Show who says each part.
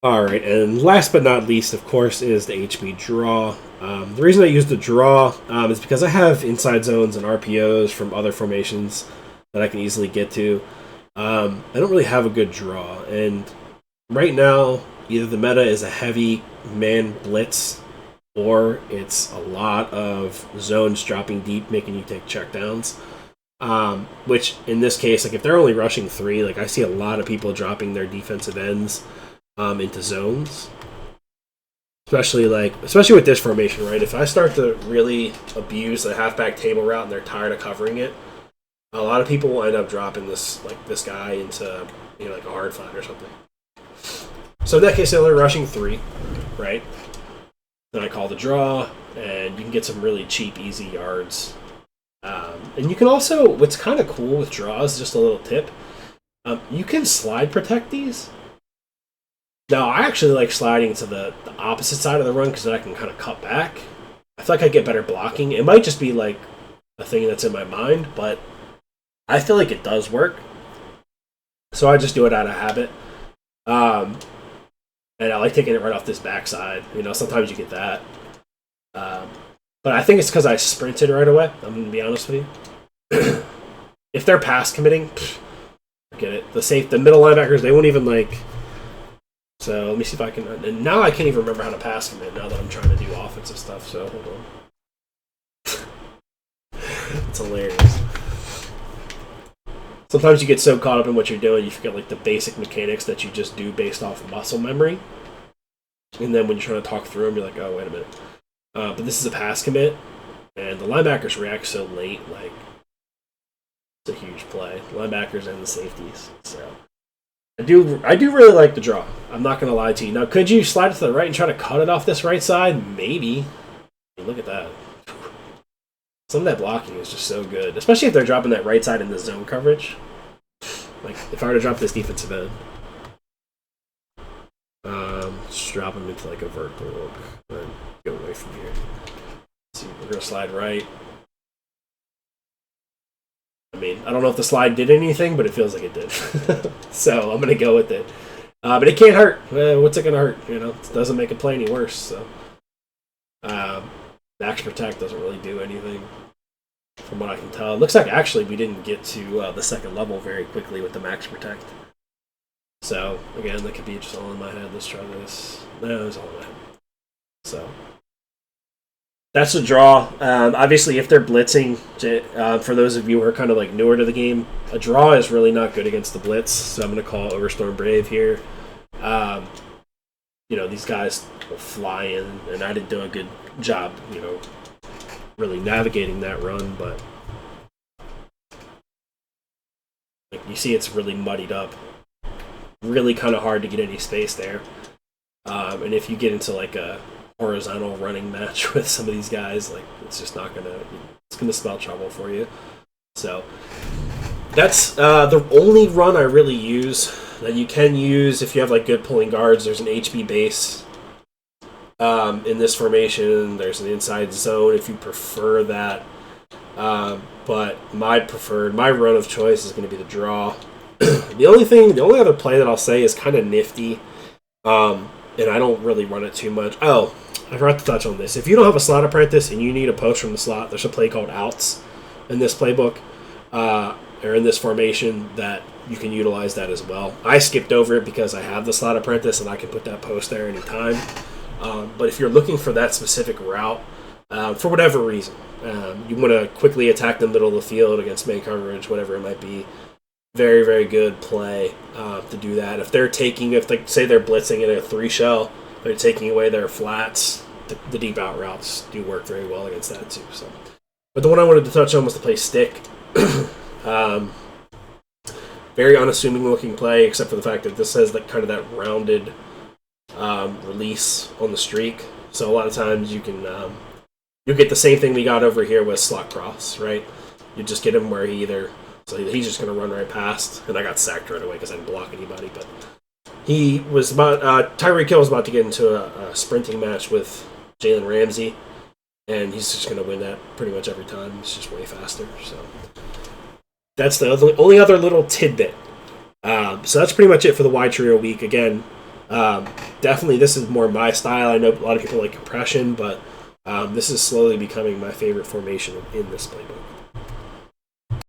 Speaker 1: Alright, and last but not least, of course, is the HB draw. The reason I use the draw is because I have inside zones and RPOs from other formations that I can easily get to. I don't really have a good draw, and right now, either the meta is a heavy man blitz, or it's a lot of zones dropping deep, making you take checkdowns. Which in this case, like if they're only rushing 3, like I see a lot of people dropping their defensive ends into zones. Especially with this formation, right? If I start to really abuse the halfback table route and they're tired of covering it, a lot of people will end up dropping this guy into like a hard flat or something. So in that case, they're only rushing 3, right? Then I call the draw, and you can get some really cheap, easy yards. And you can also, what's kind of cool with draws, just a little tip, you can slide protect these. Now, I actually like sliding to the opposite side of the run because then I can kind of cut back. I feel like I get better blocking. It might just be like a thing that's in my mind, but I feel like it does work. So I just do it out of habit. And I like taking it right off this backside. Sometimes you get that. But I think it's because I sprinted right away. I'm going to be honest with you. If they're pass committing, forget it. The middle linebackers, they won't even like... So let me see if I can... And now I can't even remember how to pass commit now that I'm trying to do offensive stuff. So hold on. It's hilarious. Sometimes you get so caught up in what you're doing, you forget like the basic mechanics that you just do based off muscle memory. And then when you're trying to talk through them, you're like, oh, wait a minute. But this is a pass commit, and the linebackers react so late, like, it's a huge play. The linebackers and the safeties. So I do really like the draw. I'm not going to lie to you. Now, could you slide it to the right and try to cut it off this right side? Maybe. Look at that. Some of that blocking is just so good, especially if they're dropping that right side in the zone coverage. Like, if I were to drop this defensive end, just drop him into like a vertical look and go away from here. Let's see, we're going to slide right. I mean, I don't know if the slide did anything, but it feels like it did. So I'm going to go with it. But it can't hurt. What's it going to hurt? It doesn't make a play any worse. So Max Protect doesn't really do anything from what I can tell. It looks like actually we didn't get to the second level very quickly with the Max Protect. So, again, that could be just all in my head. Let's try this. No, it's all in my head. So, that's a draw. Obviously, if they're blitzing, for those of you who are kind of like newer to the game, a draw is really not good against the blitz. So I'm going to call Overstorm Brave here. These guys will fly in, and I didn't do a good job, really navigating that run. But you see, it's really muddied up. Really kind of hard to get any space there. And if you get into like a horizontal running match with some of these guys, like it's just not it's gonna spell trouble for you. So that's the only run I really use that you can use if you have like good pulling guards. There's an HB base in this formation. There's an inside zone if you prefer that. But my run of choice is going to be the draw. The only other play that I'll say is kind of nifty, and I don't really run it too much. Oh, I forgot to touch on this. If you don't have a slot apprentice and you need a post from the slot, there's a play called outs in this playbook, or in this formation that you can utilize that as well. I skipped over it because I have the slot apprentice and I can put that post there anytime. But if you're looking for that specific route, for whatever reason, you want to quickly attack the middle of the field against man coverage, whatever it might be, very, very good play to do that. If say they're blitzing in a 3-shell, they're taking away their flats, the deep out routes do work very well against that too. So, but the one I wanted to touch on was the play stick. Very unassuming looking play, except for the fact that this has like kind of that rounded release on the streak. So a lot of times you can you'll get the same thing we got over here with slot cross, right? You just get him where he's just going to run right past, and I got sacked right away because I didn't block anybody. But he was Tyreek Hill was about to get into a sprinting match with Jalen Ramsey, and he's just going to win that pretty much every time. He's just way faster. So that's the only other little tidbit. So that's pretty much it for the wide trio week. Again, Definitely, this is more my style. I know a lot of people like compression, but this is slowly becoming my favorite formation in this playbook.